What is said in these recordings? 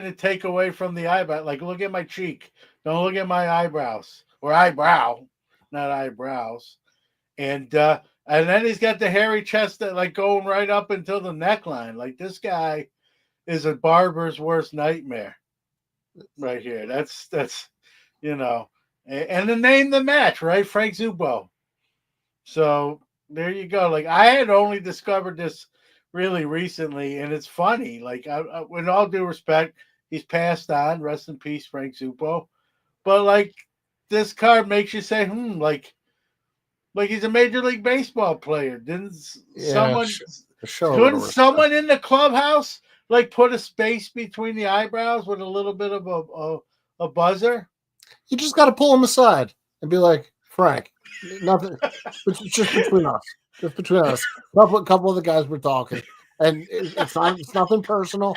to take away from the eyebrow. Like, look at my cheek. Don't look at my eyebrows or eyebrow, not eyebrows. And then he's got the hairy chest that like going right up until the neckline. Like this guy is a barber's worst nightmare right here. That's you know, and the name the match right, Frank Zubo. So there you go. Like I had only discovered this really recently, and it's funny. Like with all due respect, he's passed on. Rest in peace, Frank Zupo. But like this card makes you say, like he's a major league baseball player. Didn't Yeah, someone show a little couldn't respect. someone in the clubhouse like put a space between the eyebrows with a little bit of a buzzer? You just got to pull him aside and be like, Frank, nothing. It's just between us. Just between us. Couple of the guys were talking, and it's nothing personal.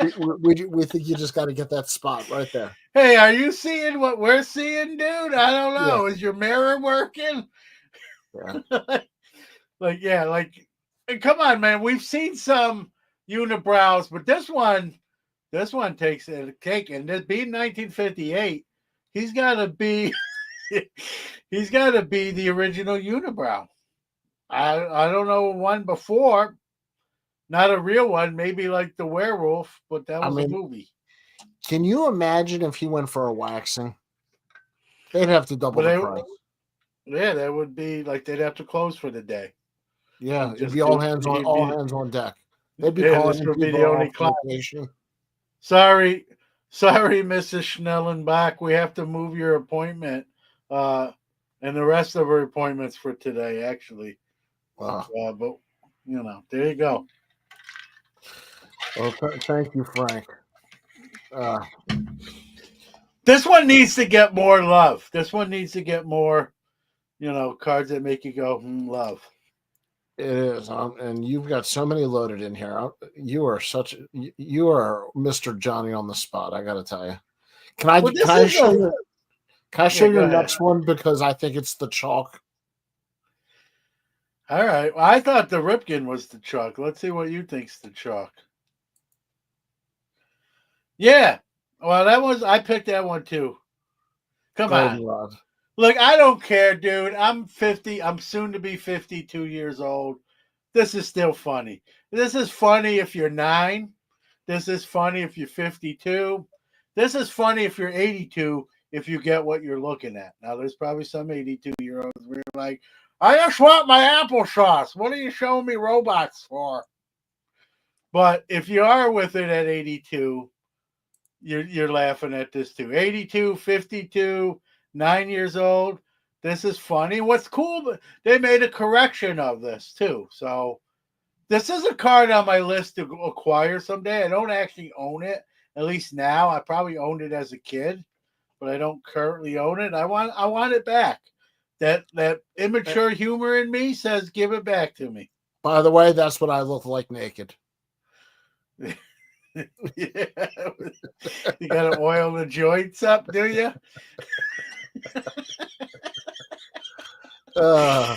We think you just got to get that spot right there. Hey, are you seeing what we're seeing, dude? I don't Yeah, know. Is your mirror working? yeah. Like, yeah, like, come on, man. We've seen some unibrows, but this one takes a cake. And this being 1958, he's got to be, he's got to be the original unibrow. I don't know one before, not a real one. Maybe like the werewolf, but that I was a mean, movie. can you imagine if he went for a waxing? They'd have to double But the price. yeah, that would be like they'd have to close for the day Yeah, and it'd just be do. He'd all be hands on deck. They'd be Yeah, calling this in would be people the only off class. vacation. Sorry, sorry, Mrs. Schnellenbach. We have to move your appointment, uh, and the rest of our appointments for today, actually. But there you go. Well, thank you, Frank. Uh, This one needs to get more love. This one needs to get more, cards that make you go, love. it is, and you've got so many loaded in here. You are Mr. Johnny on the spot. I got to tell you. Well, Can this I is show a. you? Can I show Yeah, go your ahead. next one because I think it's the chalk. All right. Well, I thought the Ripken was the chalk. Let's see what you think's the chalk. Yeah. Well, I picked that one too. Come on. Goldenrod. Look, I don't care, dude. I'm 50. I'm soon to be 52 years old. This is still funny. This is funny if you're 9. This is funny if you're 52. This is funny if you're 82 if you get what you're looking at. Now, there's probably some 82-year-olds where you're like, I just want my applesauce. What are you showing me robots for? But if you are with it at 82, you're laughing at this too. 82, 52, 9 years old. This is funny. What's cool, they made a correction of this too. So this is a card on my list to acquire someday. I don't actually own it, at least now. I probably owned it as a kid, but I don't currently own it. I want it back. That immature humor in me says give it back to me. By the way, that's what I look like naked. Yeah. You gotta oil the joints up, do you? Uh, Oh,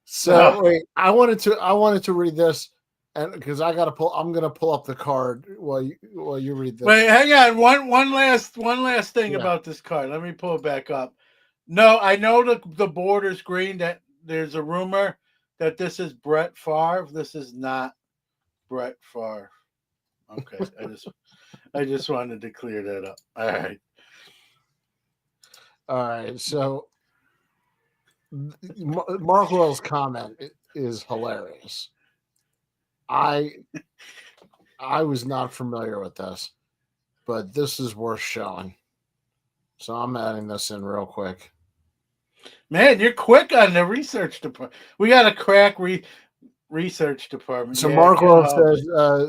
so wait, I wanted to read this, and because I'm gonna pull up the card while you read this. wait, hang on. One last thing Yeah, about this card. Let me pull it back up. No, I know the border's green. That there's a rumor that this is Brett Favre. This is not Brett Favre. Okay, I just wanted to clear that up. All right. all right. So Markwell's comment is hilarious. I I was not familiar with this, but this is worth showing. So I'm adding this in real quick. Man, you're quick on the research department. We got a crack research department. So Yeah, Ken Markwell Hubbs.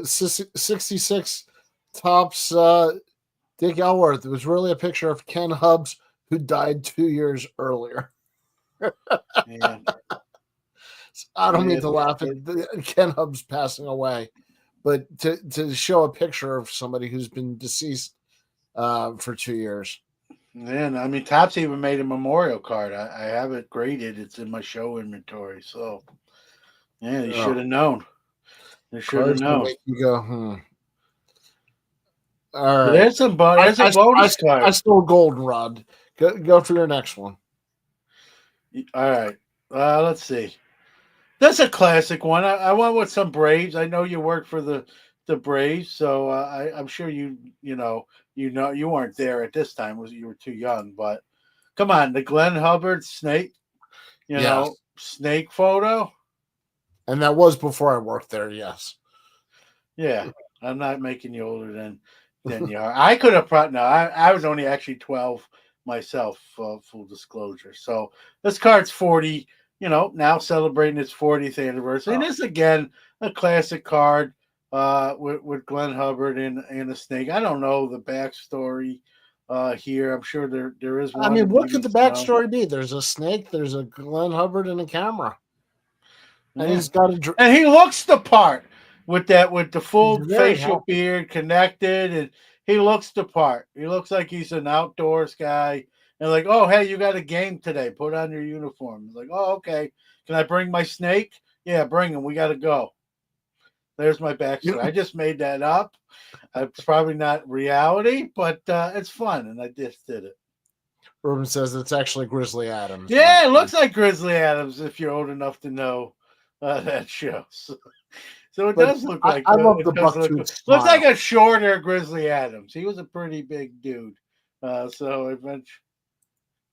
says 66 tops Dick Elworth. It was really a picture of Ken Hubbs who died 2 years earlier. Yeah, I don't mean yeah. to laugh at Ken Hubbs passing away, but to show a picture of somebody who's been deceased for 2 years. Man, I mean, Topps even made a memorial card. I have it graded. It's in my show inventory. So, yeah, you Oh, should have known. You should have cards that known. make you go, hmm. All right. There's there's a bonus I card. stole goldenrod. Go for your next one. All right. Let's see. That's a classic one. I went with some Braves. I know you work for the Braves, so I'm sure you know you weren't there at this time. Was you were too young, but come on, the Glenn Hubbard snake, Yes. snake photo. And that was before I worked there. Yes. Yeah, I'm not making you older than you are. I could have no. I was only actually 12 myself. Full disclosure. So this card's 40. Now celebrating its 40th anniversary, and Oh. this again a classic card. With Glenn Hubbard and a snake. I don't know the backstory here. I'm sure there is I one, mean, and what maybe could the it's no. backstory be? There's a snake, there's a Glenn Hubbard, and a camera. And Yeah. he's got a. And he looks the part with the He's full very facial happy. beard connected, and he looks the part. He looks like he's an outdoors guy. And like, oh hey, you got a game today. Put on your uniform. He's like, oh okay. Can I bring my snake? Yeah, bring him. We got to go. There's my backstory. I just made that up. It's probably not reality, but it's fun, and I just did it. Ruben says it's actually Grizzly Adams. Yeah, it looks like Grizzly Adams if you're old enough to know that show. So it But does look I, like I love it the does look bucktooth looks smile. like a shorter Grizzly Adams. He was a pretty big dude. So eventually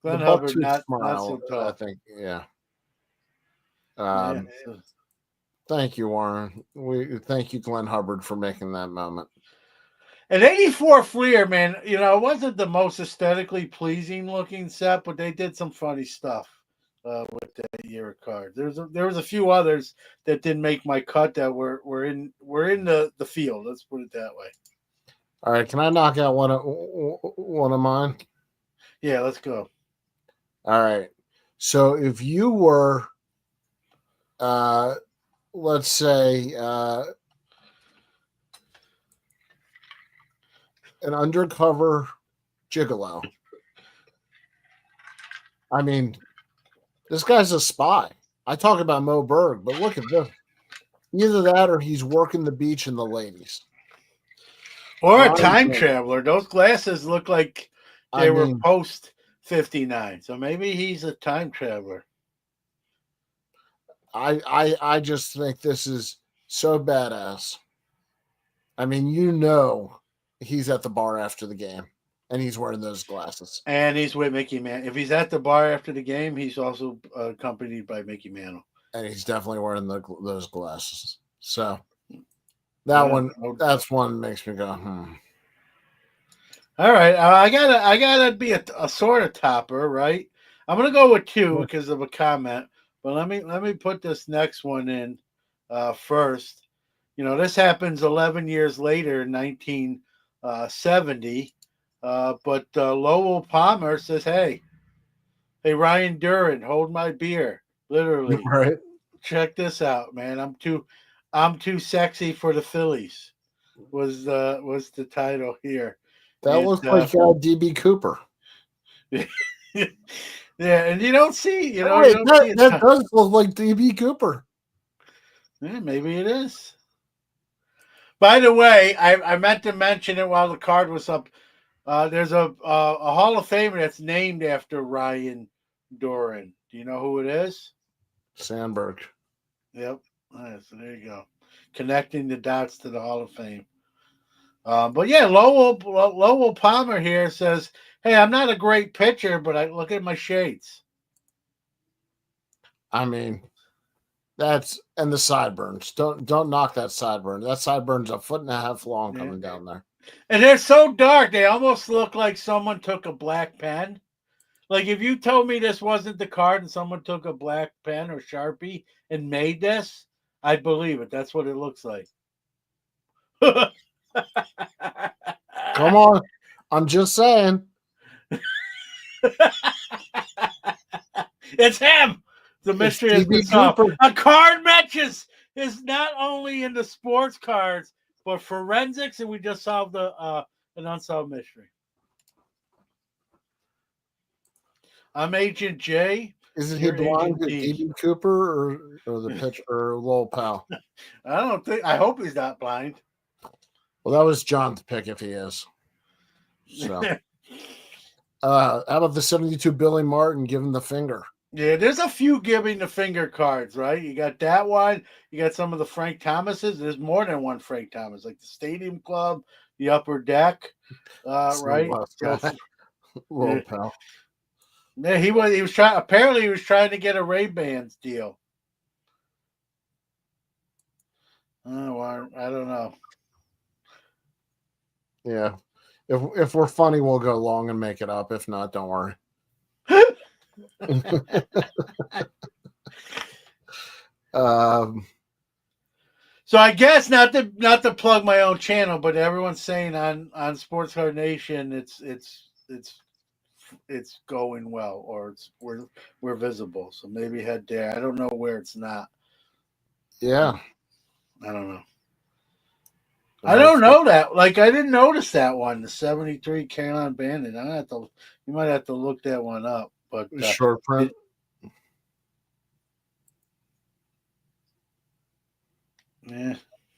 The Glenn Hubbard bucktooth not so smile, I tall. think. Yeah. Yeah. So. Thank you, Warren. We thank you, Glenn Hubbard, for making that moment. An 84 Fleer, man, it wasn't the most aesthetically pleasing looking set, but they did some funny stuff with that year of cards. There was a few others that didn't make my cut that were in the field. Let's put it that way. All right, can I knock out one of mine? Yeah, let's go. All right. So if you were, let's say, an undercover gigolo. I mean, this guy's a spy. I talk about Mo Berg, but look at this. Either that or he's working the beach and the ladies. Or a Ryan time Berg. traveler. Those glasses look like they I were mean, post 59. So maybe he's a time traveler. I just think this is so badass. I mean, he's at the bar after the game and he's wearing those glasses. And he's with Mickey Man. If he's at the bar after the game, he's also accompanied by Mickey Mantle. And he's definitely wearing those glasses. So that's one that makes me go, All right, I gotta be a sort of topper, right? I'm gonna go with two because of a comment, but let me put this next one in first. This happens 11 years later in 1970, but Lowell Palmer says, "Hey, Ryan Duran, hold my beer." Literally, right? check this out, man. I'm too sexy for the Phillies. Was the title here? That looks like DB Cooper. Yeah, and you don't see, you Wait, don't see that does look like DB Cooper. Yeah, maybe it is. By the way, I meant to mention it while the card was up. There's a Hall of Famer that's named after Ryan Duran. Do you know who it is? Sandberg. Yep. All right, so there you go. Connecting the dots to the Hall of Fame. But yeah, Lowell Palmer here says, "Hey, I'm not a great pitcher, but I look at my shades." I mean, and the sideburns. Don't knock that sideburn. That sideburn's 1.5 feet long coming down there. And they're so dark, they almost look like someone took a black pen. Like if you told me this wasn't the card and someone took a black pen or Sharpie and made this, I'd believe it. That's what it looks like. Come on. I'm just saying. It's him. The mystery has been solved. A card matches is not only in the sports cards, but forensics, and we just solved an unsolved mystery. I'm Agent J. Is it he blind to DB Cooper or the pitcher or Lowell Powell? I hope he's not blind. Well, that was John's pick if he is. So, how about the 72 Billy Martin giving the finger? Yeah, there's a few giving the finger cards, right? You got that one. You got some of the Frank Thomases. There's more than one Frank Thomas, like the Stadium Club, the Upper Deck, right? Sunglass So, guy, yeah, little pal. yeah, he was trying. Apparently, he was trying to get a Ray-Bans deal. Oh, well, I don't know. Yeah. If we're funny, we'll go long and make it up. If not, don't worry. um, So I guess not to plug my own channel, but everyone's saying on Sports Card Nation it's going well, or we're visible. So maybe head there. I don't know where it's not. yeah. I don't know. I don't know that. Like I didn't notice that one, the 73 Carolina Bandit. You might have to look that one up. But Short print. Yeah.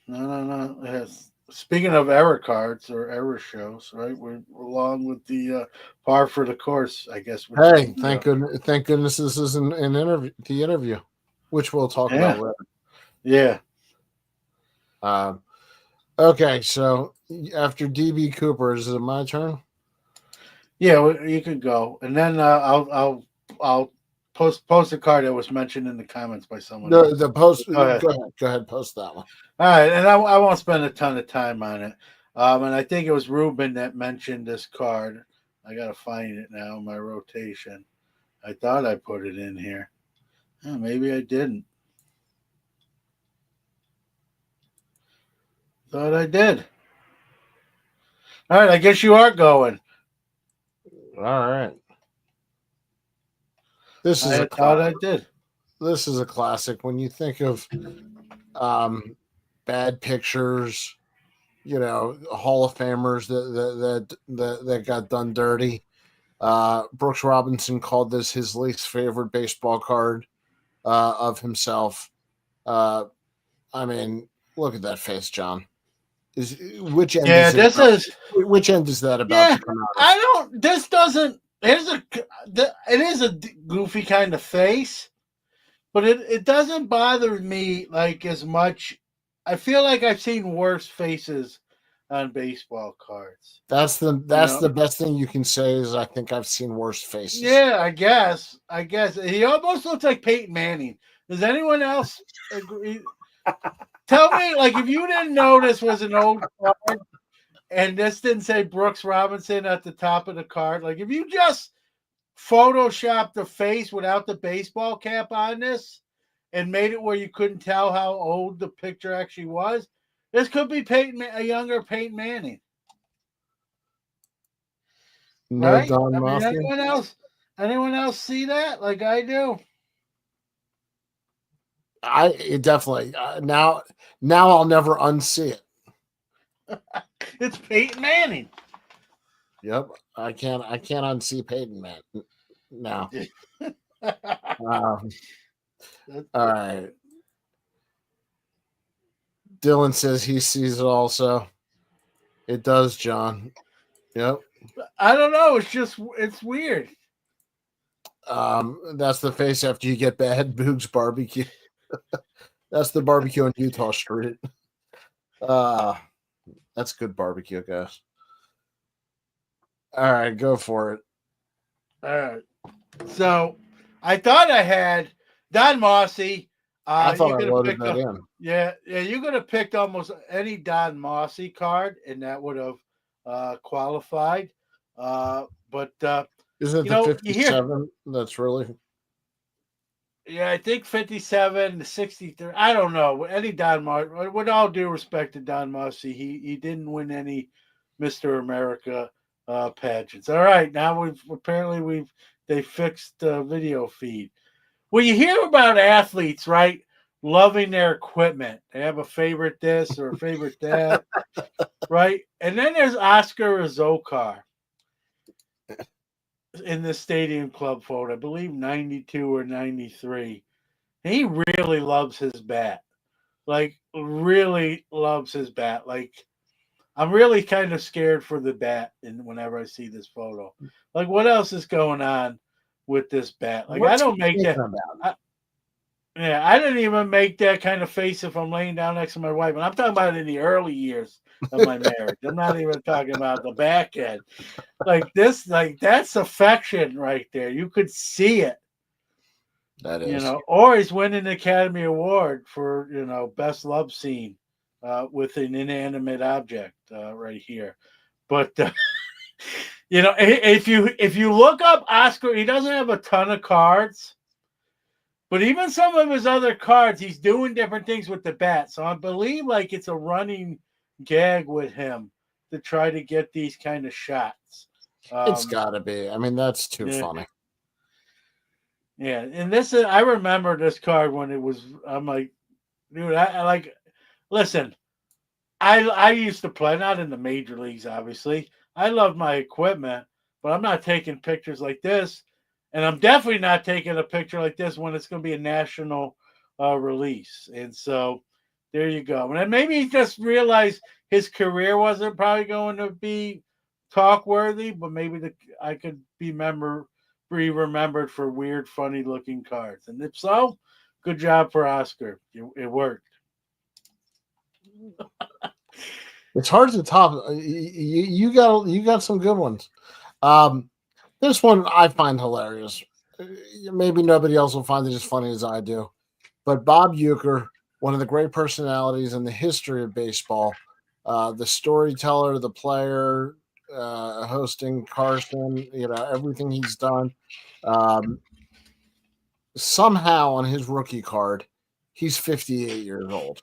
No. Yes. Speaking of error cards or error shows, right? We're along with the par for the course, I guess. Hey, thank goodness this is an interview, which we'll talk about later. Yeah. Okay, so after DB Cooper, is it my turn? Yeah, you could go, and then I'll post a card that was mentioned in the comments by someone. The post. Go ahead, post that one. All right, and I won't spend a ton of time on it. And I think it was Ruben that mentioned this card. I gotta find it now in my rotation. I thought I put it in here. Oh, maybe I didn't. Thought I did. All right, I guess you are going. All right. This is I thought I did. This is a classic. When you think of bad pictures, Hall of Famers that got done dirty. Brooks Robinson called this his least favorite baseball card of himself. I mean, look at that face, John. Which end is that about to come out of? I don't. This doesn't. It is a goofy kind of face, but it doesn't bother me like as much. I feel like I've seen worse faces on baseball cards. That's the best thing you can say is I think I've seen worse faces. Yeah, I guess he almost looks like Peyton Manning. Does anyone else agree? Tell me, like, if you didn't know this was an old card and this didn't say Brooks Robinson at the top of the card, like if you just photoshopped the face without the baseball cap on this and made it where you couldn't tell how old the picture actually was, this could be a younger Peyton Manning. No, right? Don Anyone else see that like I do? It definitely now I'll never unsee it. It's Peyton Manning. Yep, I can't unsee Peyton Manning now. All right. Dylan says he sees it also. It does, John. Yep. I don't know. It's weird. That's the face after you get bad Boog's barbecue. That's the barbecue on Utah Street. That's good barbecue, guys. All right, go for it. All right. So I thought I had Don Mossy. I thought I loaded that in. Yeah, you could have picked almost any Don Mossy card, and that would have qualified. But isn't it the 57? That's really. Yeah, I think 57, 63. I don't know. Any Don Mossy, with all due respect to Don Mossy, he didn't win any Mr. America pageants. All right, now they fixed the video feed. Well, you hear about athletes, right? Loving their equipment. They have a favorite this or a favorite that, right? And then there's Oscar Azokar in the Stadium Club photo, I believe 92 or 93. He really loves his bat. Like, really loves his bat. Like, I'm really kind of scared for the bat, and whenever I see this photo, like what else is going on with this bat? Like I What's he don't make thinking that. about? I, yeah, I didn't even make that kind of face if I'm laying down next to my wife, and I'm talking about in the early years of my marriage. I'm not even talking about the back end. Like this, like that's affection right there. You could see it, That is. Or he's winning the Academy Award for best love scene with an inanimate object right here. But if you look up Oscar, he doesn't have a ton of cards, but even some of his other cards, he's doing different things with the bat. So I believe like it's a running gag with him to try to get these kind of shots. It's got to be. I mean, that's too Yeah, funny. yeah, and this is I remember this card when it was. I'm like, dude, I like. Listen, I used to play not in the major leagues, obviously. I love my equipment, but I'm not taking pictures like this, and I'm definitely not taking a picture like this when it's going to be a national release. And so there you go. And then maybe he just realized his career wasn't probably going to be talk worthy, but maybe I could be remembered for weird, funny looking cards. And if so, good job for Oscar. It worked. It's hard to top. You got some good ones. Um, this one I find hilarious. Maybe nobody else will find it as funny as I do. But Bob Uecker, one of the great personalities in the history of baseball, the storyteller, the player, hosting Carson, everything he's done. Um, Somehow on his rookie card, he's 58 years old.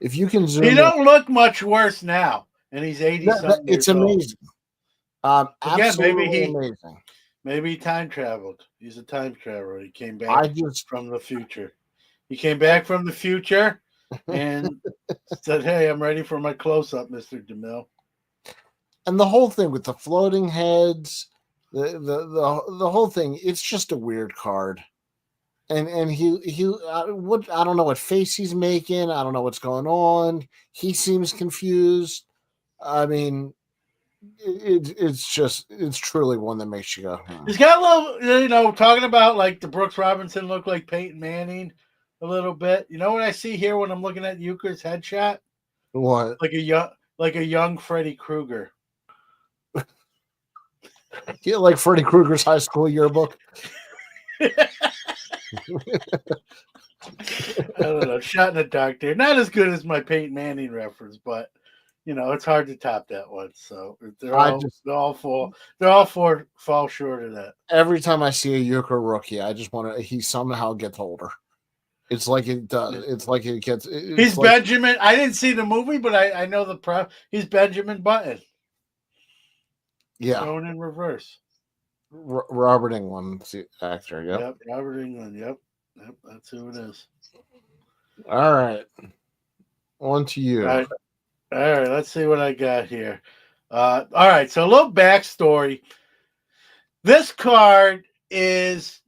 If you can He zoom in, don't look much worse now, and he's 80 something it's years old. amazing. Again, Absolutely amazing. maybe he time traveled. He's a time traveler. He came back I just from the future. He came back from the future and said, "Hey, I'm ready for my close up, Mister DeMille." and the whole thing with the floating heads, the whole thing, it's just a weird card. And he what I don't know what face he's making. I don't know what's going on. He seems confused. I mean, it's truly one that makes you go, He's got a little, talking about like the Brooks Robinson look like Peyton Manning a little bit. You know what I see here when I'm looking at Euchre's headshot? what? Like a young Freddy Krueger. Yeah, like Freddy Krueger's high school yearbook. I don't know. Shot in the dark there. Not as good as my Peyton Manning reference, but it's hard to top that one. So I just they're all four fall short of that. every time I see a Euchre rookie, I just want to. He somehow gets older. It's like it does. It's like it gets. He's It's like Benjamin. I didn't see the movie, but I know the pro. He's Benjamin Button. yeah, Thrown in reverse. Robert Englund's the actor. Yep. Yep, Robert England. Yep, that's who it is. All right. On to you. All right. Let's see what I got here. All right, so a little backstory. This card is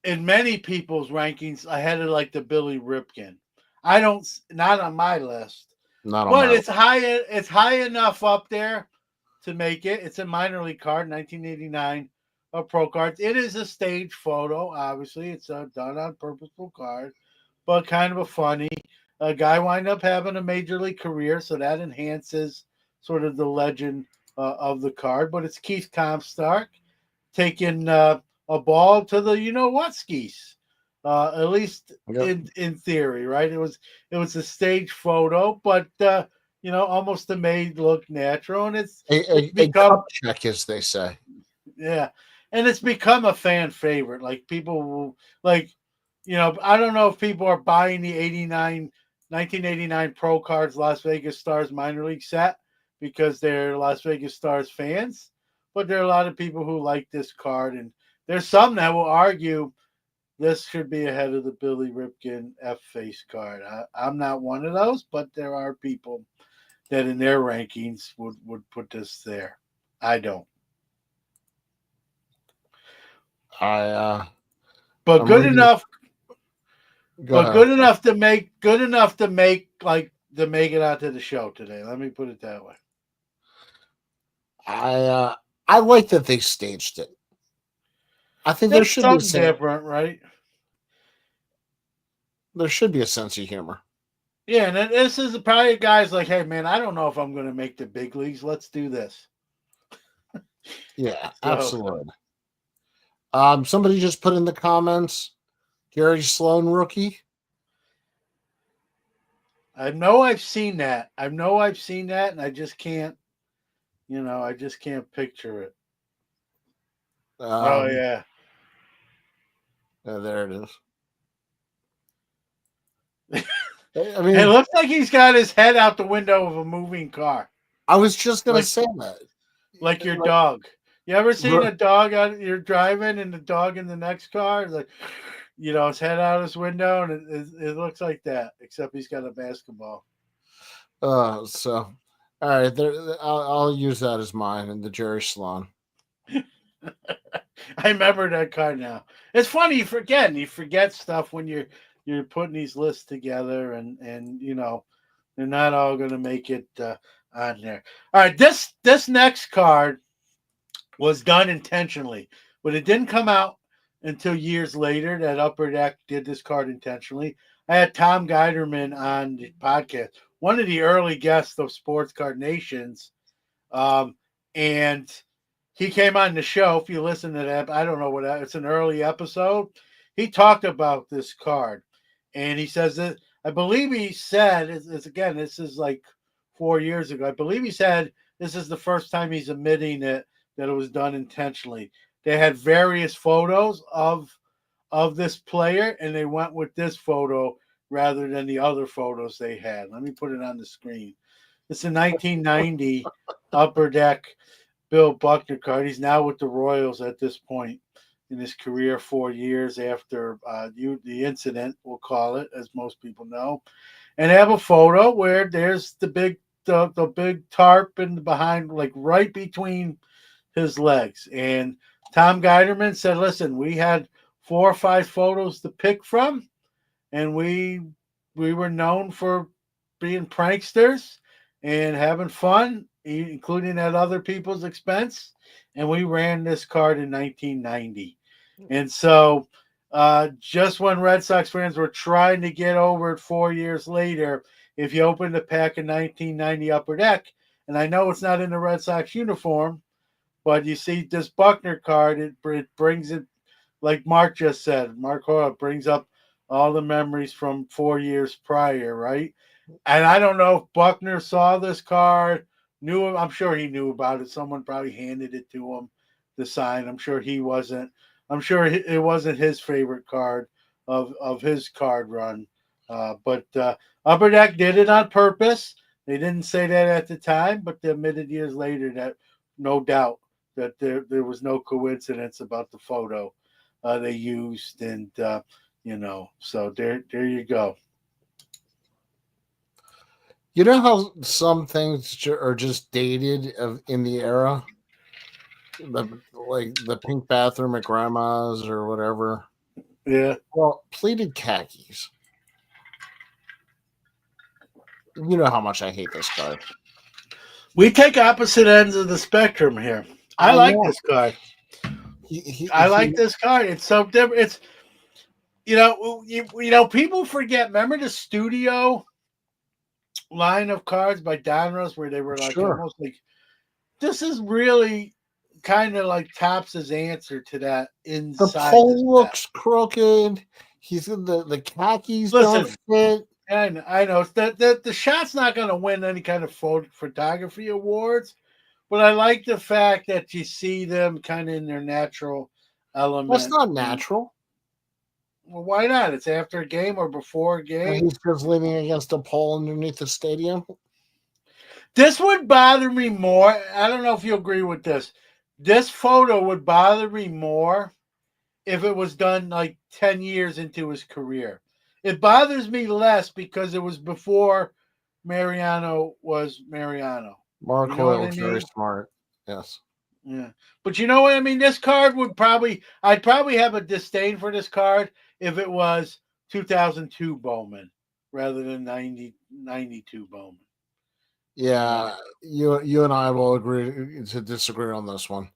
in many people's rankings ahead of like the Billy Ripken. Not on my list, Not on but my it's high enough up there to make it. It's a minor league card, 1989, a pro card. It is a stage photo. Obviously, it's a done on purposeful card, but kind of a funny. A guy wind up having a major league career, so that enhances sort of the legend of the card. But it's Keith Comstock taking a ball to the what skis, at least yep. in theory, right? It was a stage photo, but almost made look natural, and it's A become cup check, as they say. yeah, and it's become a fan favorite. Like people will like, I don't know if people are buying the 1989 Pro Cards Las Vegas Stars minor league set because they're Las Vegas Stars fans, but there are a lot of people who like this card, and there's some that will argue this should be ahead of the Billy Ripken F face card. I'm not one of those, but there are people that in their rankings would put this there. I don't. But I'm good reading. enough. Go But ahead. good enough to make like to make it out to the show today. Let me put it that way. I like that they staged it. I think That's something different, right? there should be a sense of humor. Yeah, and then this is probably a guy's like, hey man, I don't know if I'm going to make the big leagues. Let's do this. Yeah, So absolutely. Somebody just put in the comments, Gary Sloan rookie. I know I've seen that. I know I've seen that, and I just can't. I just can't picture it. Oh Um, yeah. there it is. I It mean, looks like he's got his head out the window of a moving car, I was just gonna like say that. like your Like, dog. You ever seen a dog out? You're driving, and the dog in the next car is like, his head out his window, and it looks like that, except he's got a basketball. so all right, there. I'll use that as mine and the Jerry Sloan. I remember that car now. It's funny you forget stuff when you're putting these lists together, and they're not all going to make it on there. All right, this next card was done intentionally, but it didn't come out until years later that Upper Deck did this card intentionally. I had Tom Guiderman on the podcast, one of the early guests of Sports Card Nations, and he came on the show. If you listen to that, I don't know what it's an early episode. He talked about this card, and he says that I believe he said it's again. This is like 4 years ago. I believe he said this is the first time he's admitting that it was done intentionally. They had various photos of this player, and they went with this photo rather than the other photos they had. Let me put it on the screen. It's a 1990 Upper Deck Bill Buckner card. He's now with the Royals at this point in his career, 4 years after the incident, we'll call it, as most people know. And they have a photo where there's the big tarp in the behind, like right between his legs. And Tom Guiderman said, "Listen, we had 4 or 5 photos to pick from, and we were known for being pranksters and having fun, including at other people's expense. And we ran this card in 1990. And so, just when Red Sox fans were trying to get over it 4 years later, if you open the pack in 1990 Upper Deck, and I know it's not in the Red Sox uniform, but you see this Buckner card, it brings it, like Mark just said, Mark Hoyle brings up all the memories from 4 years prior, right? And I don't know if Buckner saw this card, knew him. I'm sure he knew about it. Someone probably handed it to him to sign. I'm sure he wasn't. I'm sure it wasn't his favorite card of his card run. But Upper Deck did it on purpose. They didn't say that at the time, but they admitted years later that no doubt that there was no coincidence about the photo they used, and so there you go. You know how some things are just dated in the era, like the pink bathroom at grandma's or whatever. Yeah. Well, pleated khakis. You know how much I hate this card. We take opposite ends of the spectrum here. I I like know. this card. He, he, I he, like this card. It's so different. It's people forget. Remember the studio line of cards by Donruss where they were like sure. almost like this is really kind of like Topps' answer to that The inside the pole set. looks crooked. He's the khakis don't Listen, fit. I know the shot's not going to win any kind of photography awards, but I like the fact that you see them kind of in their natural That's element. not And, natural. well, why not? It's after a game or before a And game. he's just leaning against a pole underneath the stadium. This would bother me more. I don't know if you agree with this. This photo would bother me more if it was done like 10 years into his career. It bothers me less because it was before Mariano was Mariano. Mark You know what I Hoyle's very mean? smart. Yes. Yeah. But you know what I mean? This card I'd probably have a disdain for this card if it was 2002 Bowman rather than 92 Bowman. Yeah, you and I will agree to disagree on this one.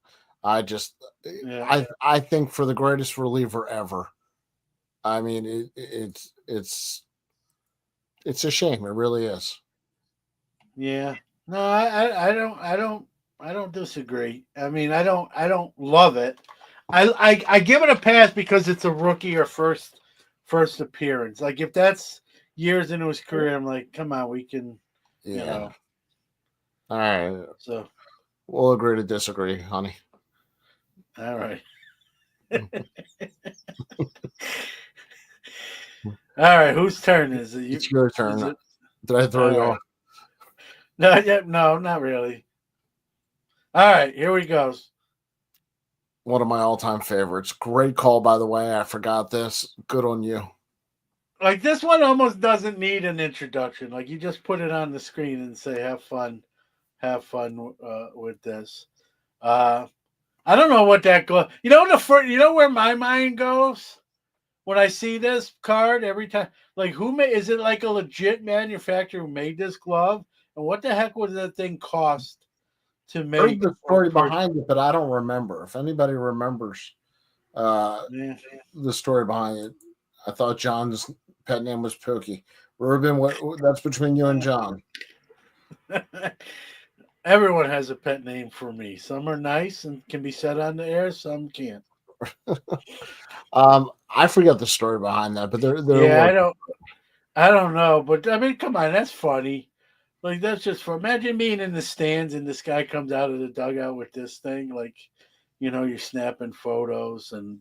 I just Yeah, I think for the greatest reliever ever. I mean, it's a shame. It really is. yeah. No, I don't disagree. I mean, I don't love it. I give it a pass because it's a rookie or first appearance. Like if that's years into his career, I'm like, come on, we can, you Yeah. know. All right. So We'll agree to disagree, honey. all right, all right. Whose turn is it? You It's your is turn. it? Did I throw All you right. off? No, yeah, no, not really. All right, here we goes. One of my all-time favorites. Great call, by the way. I forgot this. Good on you. Like this one almost doesn't need an introduction. Like you just put it on the screen and say, have fun with this." Uh, I don't know what that goes. You know where my mind goes when I see this card every time. Like who made? Is it like a legit manufacturer who made this glove? And what the heck would that thing cost to Heard make? the Or story for behind it, but I don't remember. If anybody remembers uh, yeah. the story behind it, I thought John's pet name was Pookie. Ruben, that's between you and John. Everyone has a pet name for me. Some are nice and can be said on the air. Some can't. I forget the story behind that, but there Yeah, was. I don't know, but I mean, come on, that's funny. Like that's just for imagine being in the stands and this guy comes out of the dugout with this thing, like you're snapping photos and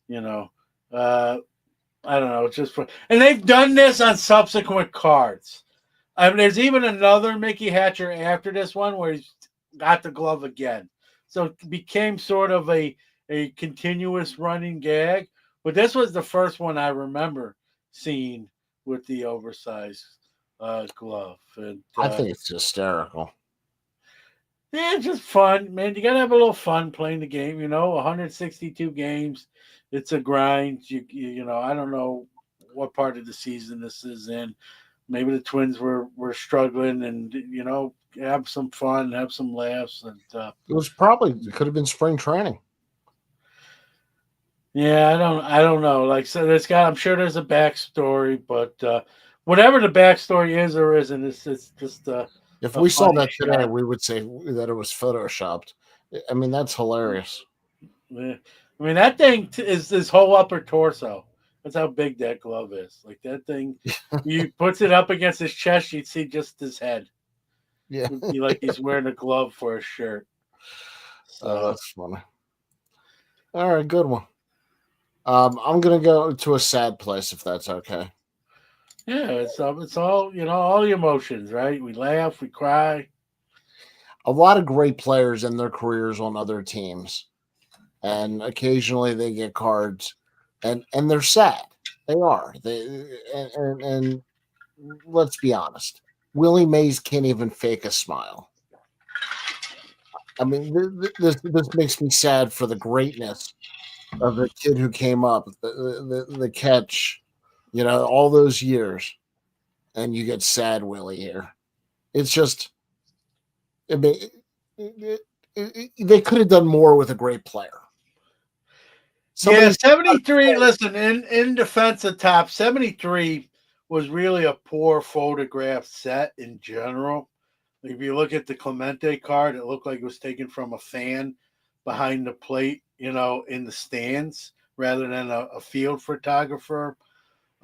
you know, uh I don't know, it's just for and they've done this on subsequent cards. I mean, there's even another Mickey Hatcher after this one where he's got the glove again. So it became sort of a continuous running gag. But this was the first one I remember seeing with the oversized glove. And I think it's hysterical. yeah, it's just fun, man. You gotta have a little fun playing the game. 162 games. It's a grind. I don't know what part of the season this is in. Maybe the Twins were struggling, and have some fun, have some laughs, and It could have been spring training. yeah, I don't know. Like so, I'm sure there's a backstory, but whatever the backstory is or isn't, it's just If a we saw funny that today, shot. we would say that it was photoshopped. I mean, that's hilarious. Yeah. I mean, that thing is this whole upper torso. That's how big that glove is. Like that thing, you puts it up against his chest, you'd see just his head. Yeah. It'd be like he's wearing a glove for a shirt. So That's funny. All right, good one. I'm gonna go to a sad place if that's okay. yeah, it's all all the emotions, right? We laugh, we cry. A lot of great players in their careers on other teams, and occasionally they get cards, and they're sad. They are. And let's be honest, Willie Mays can't even fake a smile. I mean, this makes me sad for the greatness of the kid who came up, the catch, all those years, and you get sad Willie here. It's just, I mean, they could have done more with a great player. Yeah, Somebody, 73. Listen, in defense of top 73 was really a poor photograph set in general. If you look at the Clemente card, it looked like it was taken from a fan behind the plate, in the stands rather than a field photographer.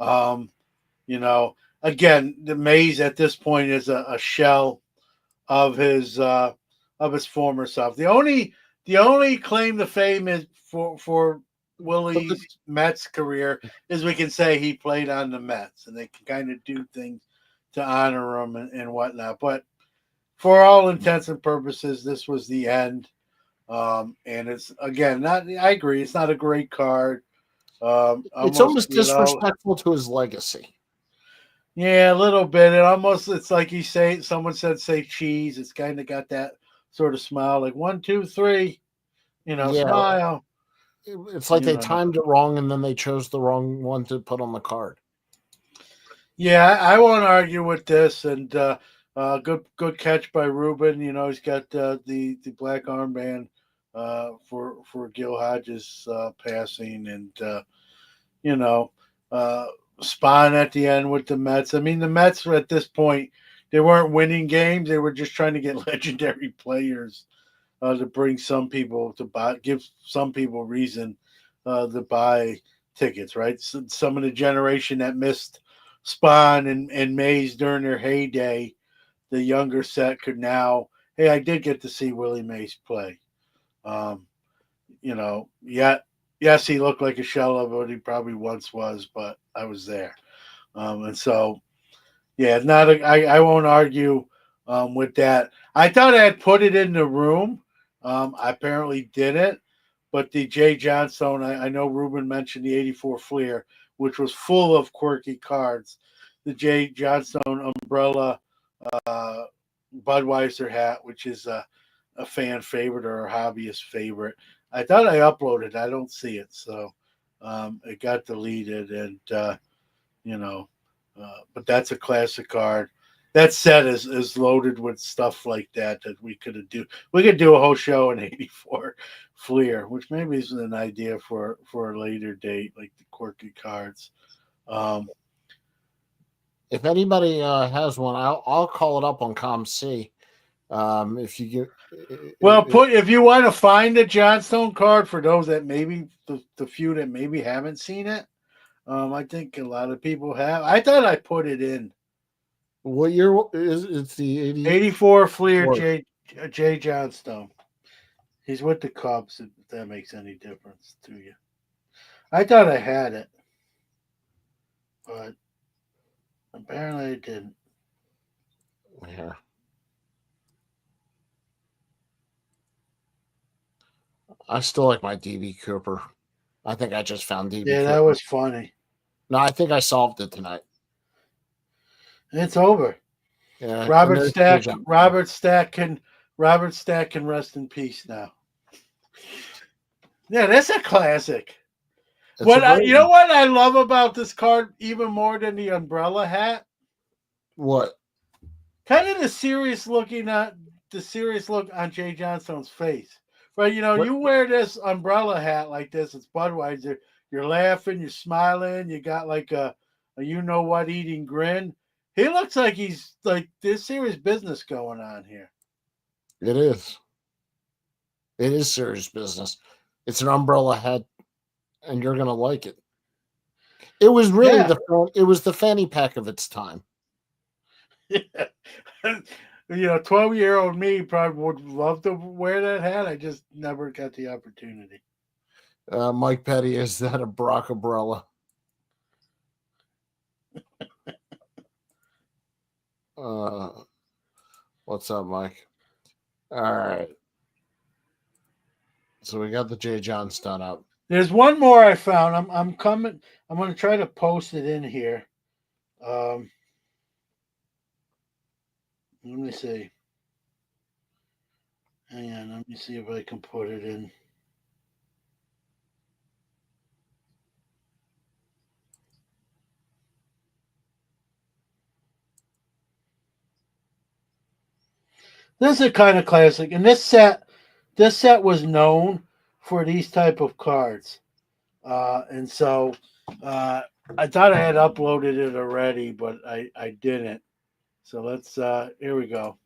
Um, again, the Mays at this point is a shell of his former self. The only claim to fame is for Willie's Mets career is we can say he played on the Mets, and they can kind of do things to honor him and whatnot. But for all intents and purposes, this was the end. And it's again not. I agree. It's not a great card. it's Almost, almost disrespectful to his legacy. yeah, a little bit. It's like someone said, say cheese. It's kind of got that sort of smile, like 1, 2, 3, Yeah, smile. it's like You they know. timed it wrong and then they chose the wrong one to put on the card. Yeah, I won't argue with this, and Good catch by Ruben. He's got the black armband for Gil Hodges passing, and you know, uh, Spahn at the end with the Mets. I mean, the Mets at this point, they weren't winning games; they were just trying to get legendary players to bring some people to buy, give some people reason to buy tickets. Right, some of the generation that missed Spahn and Mays during their heyday, the younger set could now. Hey, I did get to see Willie Mays play. Um, yet yes, he looked like a shell of what he probably once was, but I was there. And so, yeah, not a, I won't argue with that. I thought I had put it in the room. I apparently didn't. But the Jay Johnstone, I know Ruben mentioned the 84 Fleer, which was full of quirky cards. The Jay Johnstone umbrella uh, Budweiser hat, which is a fan favorite or a hobbyist favorite. I thought I uploaded. I don't see it, so it got deleted. And you know, but that's a classic card. That set is loaded with stuff like that we could do. We could do a whole show in '84 Fleer, which maybe is an idea for a later date, like the quirky cards. Um, If anybody has one, I'll call it up on ComC. If you get, Well, put if you want to find the Johnstone card for those that maybe the few that maybe haven't seen it. I think a lot of people have. I thought I put it in what year is it's the 84 Fleer Or- Jay Johnstone. He's with the Cubs. If that makes any difference to you, I thought I had it, but apparently I didn't. Yeah. I still like my DB Cooper. I think I just found DB Yeah, Cooper. that was funny. No, I think I solved it tonight. It's over. Yeah, Robert Stack. Robert Stack can rest in peace now. Yeah, that's a classic. You know what I love about this card even more than the umbrella hat? What? Kind of the serious look on Jay Johnstone's face. Right, you wear this umbrella hat like this, it's Budweiser, you're laughing, you're smiling, you got like a you know what eating grin. He looks like he's like there's serious business going on here. It is. It is serious business. It's an umbrella hat, and you're gonna like it. It was really the fanny pack of its time. 12-year-old me probably would love to wear that hat. I just never got the opportunity. Mike Petty, is that a Brock umbrella? What's up, Mike? All right. So we got the Jay Johnstone up. There's one more I found. I'm coming. I'm going to try to post it in here. Let me see. Hang on. Let me see if I can put it in. This is a kind of classic, and this set was known for these type of cards, and so I thought I had uploaded it already, but I didn't. So let's here we go.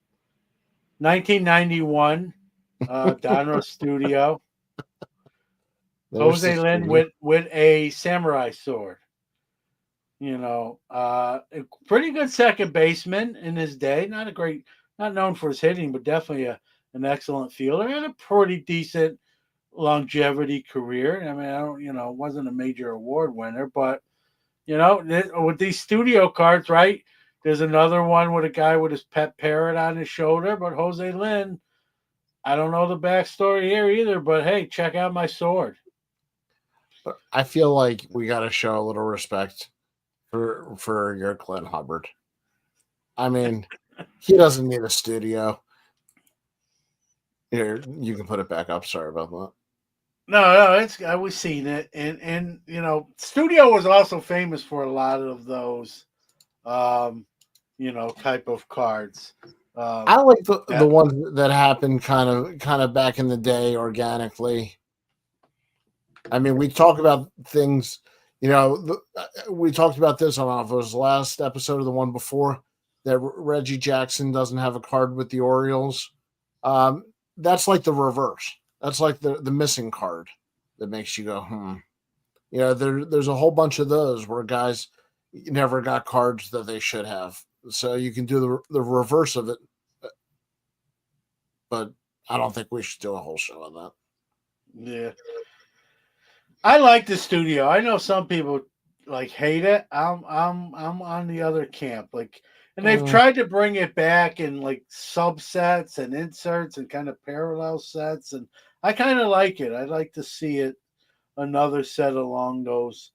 1991, Donruss Studio. Jose Lynn with a samurai sword. A pretty good second baseman in his day. Not known for his hitting, but definitely an excellent fielder and a pretty decent longevity career. I mean, I don't, wasn't a major award winner, but with these studio cards, right? There's another one with a guy with his pet parrot on his shoulder, but Jose Lynn, I don't know the backstory here either, but hey, check out my sword. I feel like we got to show a little respect for your Clint Hubbard. I mean, he doesn't need a studio. Here, you can put it back up. Sorry about that. No, we've seen it, and studio was also famous for a lot of those. type of cards. I like the That ones that happened kind of back in the day organically. I mean, we talk about things, we talked about this on the last episode of the one before that Reggie Jackson doesn't have a card with the Orioles. Um, that's like the reverse. That's like the missing card that makes you go, hmm. There's a whole bunch of those where guys never got cards that they should have. So you can do the reverse of it, but I don't think we should do a whole show on that. yeah, I like the studio. I know some people like hate it. I'm on the other camp. Like, and they've Mm, tried to bring it back in like subsets and inserts and kind of parallel sets, and I kind of like it. I'd like to see it another set along those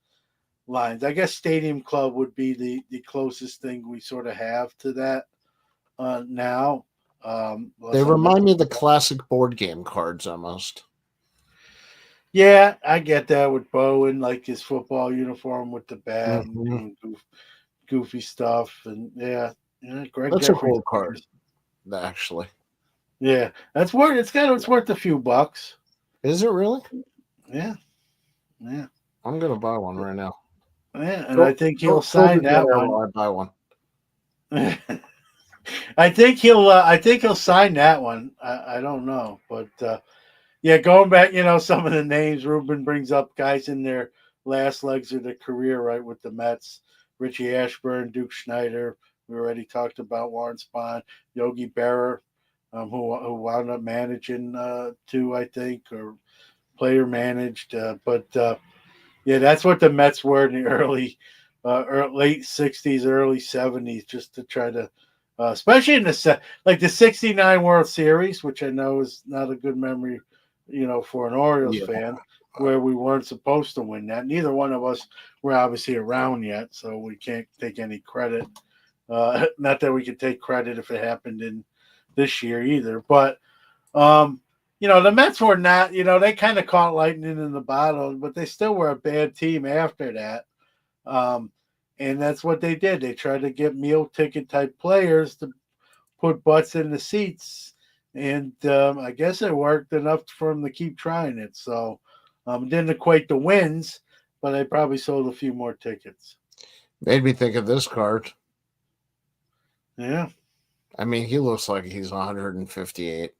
lines. I guess Stadium Club would be the closest thing we sort of have to that now. they Unless I'm remind me missing of the something. classic board game cards almost. Yeah, I get that with Bo in like his football uniform with the bat and Hmm. doing goofy stuff, and yeah, Greg That's a Jeffries cool card, figures. actually. Yeah, that's worth. It's worth a few bucks. Is it really? Yeah, yeah, I'm gonna buy one right now. yeah, and I Go, think he'll go sign do that that one. while I buy one. I think he'll sign that one. I don't know, but yeah, going back, some of the names Ruben brings up, guys in their last legs of their career, right, with the Mets, Richie Ashburn, Duke Schneider. We already talked about Warren Spahn, Yogi Berra, who wound up managing too, I think, or player managed. But yeah, that's what the Mets were in the late '60s, early '70s, just to try to, especially in like the '69 World Series, which I know is not a good memory, for an Orioles Yeah. fan, where we weren't supposed to win that. Neither one of us were obviously around yet, so we can't take any credit. Not that we could take credit if it happened in this year either, but um, the Mets were not, they kind of caught lightning in the bottle, but they still were a bad team after that. Um, and that's what they did. They tried to get meal ticket type players to put butts in the seats. And I guess it worked enough for them to keep trying it. So didn't equate to wins, but they probably sold a few more tickets. Made me think of this card. Yeah. I mean, he looks like he's 158.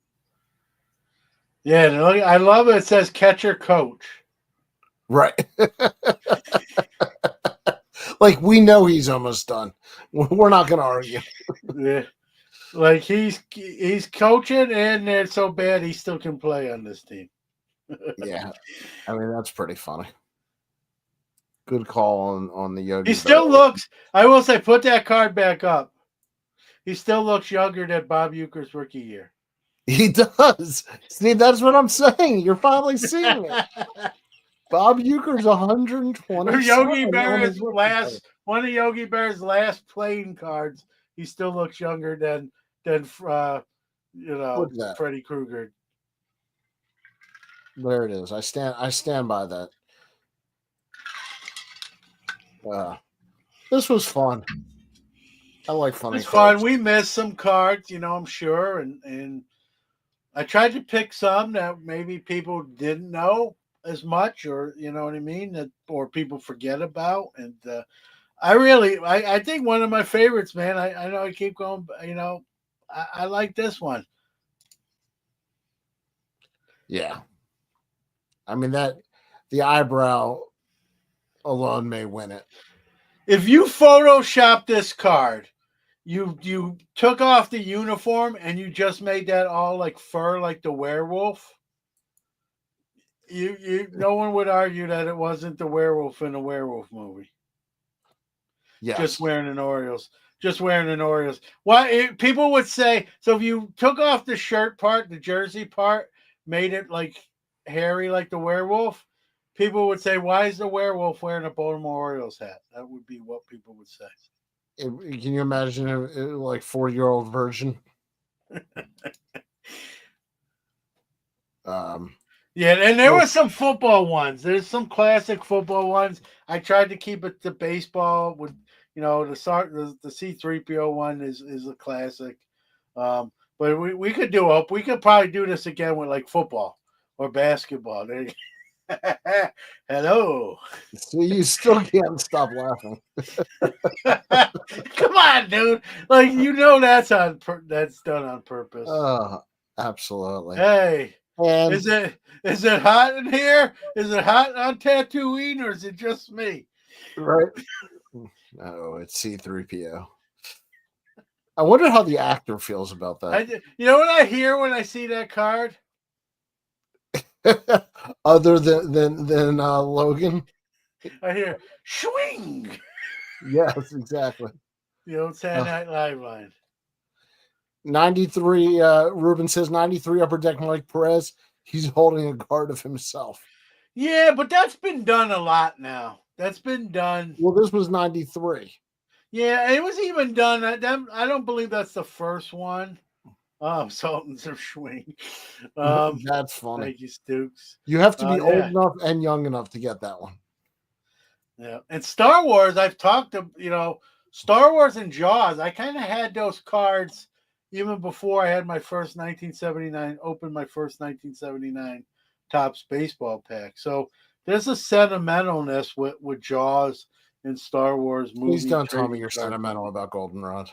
Yeah. And I love it. It says catcher coach. Right. Like we know he's almost done. We're not going to argue. Yeah. Like he's coaching, and it's so bad he still can play on this team. Yeah. I mean, that's pretty funny. Good call on the He Yogi Berra. still looks. I will say, put that card back up. He still looks younger than Bob Euchre's rookie year. He does. See, that's what I'm saying. You're finally seeing it. Bob Euchre's 127 Yogi on his Berra's rookie card. last one of Yogi Berra's last playing cards. He still looks younger than Look at that. Freddy Krueger. There it is. I stand by that. This was fun. I like funny It's fun. cards. We missed some cards, I'm sure, and I tried to pick some that maybe people didn't know as much, or you know what I mean, that or people forget about. And I think one of my favorites, man. I know I keep going, I like this one. Yeah. I mean the eyebrow alone may win it. If you Photoshop this card, you took off the uniform and you just made that all like fur, like the werewolf. You no one would argue that it wasn't the werewolf in a werewolf movie. Just Yes. wearing an Orioles. Just wearing an Orioles. Why people would say so if you took off the shirt part, the jersey part, made it like hairy like the werewolf, people would say, why is the werewolf wearing a Baltimore Orioles hat? That would be what people would say. Can you imagine a like 4-year-old version? Um, Yeah, and there well, were some football ones. There's some classic football ones. I tried to keep it to baseball with, the C3PO one is a classic. But we could probably do this again with like football or basketball. There you Hello. So you still can't stop laughing. Come on, dude. Like that's done on purpose. Absolutely. Hey, And is it hot in here? Is it hot on Tatooine, or is it just me? right. Oh, it's C3PO. I wonder how the actor feels about that. You know what I hear when I see that card? Other than Logan. I hear swing. Yes, exactly. The old Saturday Night Live line. 93. Ruben says 93 upper deck Mike Perez. He's holding a guard of himself. Yeah, but that's been done a lot now. That's been done. Well, this was 93. Yeah, it was even done. I don't believe that's the first one. Sultans of Swing. That's funny. Thank you, Stooks. You have to be old Yeah. enough and young enough to get that one. Yeah, and Star Wars. I've talked to Star Wars and Jaws. I kind of had those cards even before I had my first 1979. Opened my first 1979 Topps baseball pack. So there's a sentimentalness with Jaws and Star Wars movies. Please don't tell me you're sentimental about Goldenrod.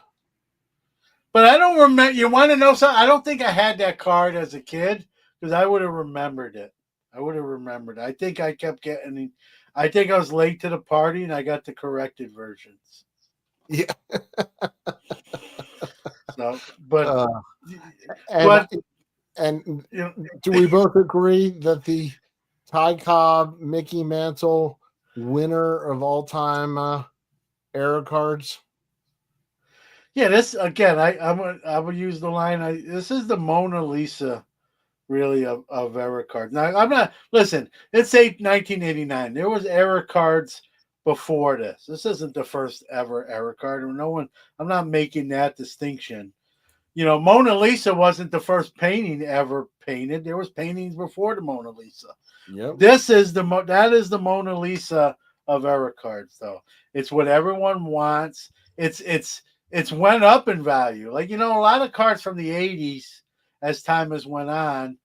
But I don't remember. You want to know something? I don't think I had that card as a kid because I would have remembered it. I think I kept getting. I think I was late to the party and I got the corrected versions. Yeah. So, but and do we both agree that the Ty Cobb, Mickey Mantle winner of all time era cards? Yeah, this again. I would use the line. This is the Mona Lisa, really, of error cards. Now I'm not. Listen, it's 1989. There was error cards before this. This isn't the first ever error card. No one. I'm not making that distinction. Mona Lisa wasn't the first painting ever painted. There was paintings before the Mona Lisa. Yep. That is the Mona Lisa of error cards, though. It's what everyone wants. It's went up in value. Like, a lot of cards from the 80s, as time has went on,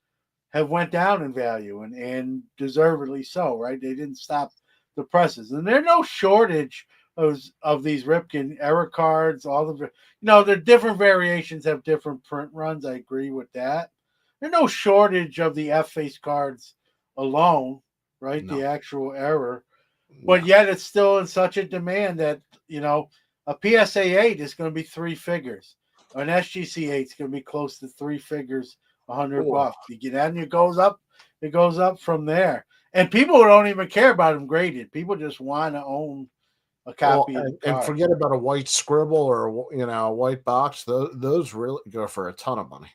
have went down in value and deservedly so, right? They didn't stop the presses. And there's no shortage of these Ripken error cards. The different variations have different print runs. I agree with that. There's no shortage of the F-face cards alone, right? No. The actual error. But yet it's still in such a demand that, a PSA 8 is going to be 3 figures. An SGC 8 is going to be close to 3 figures, $100. You get that, and it goes up from there. And people don't even care about them graded. People just want to own a copy of the card. And forget about a white scribble or a white box. Those really go for a ton of money.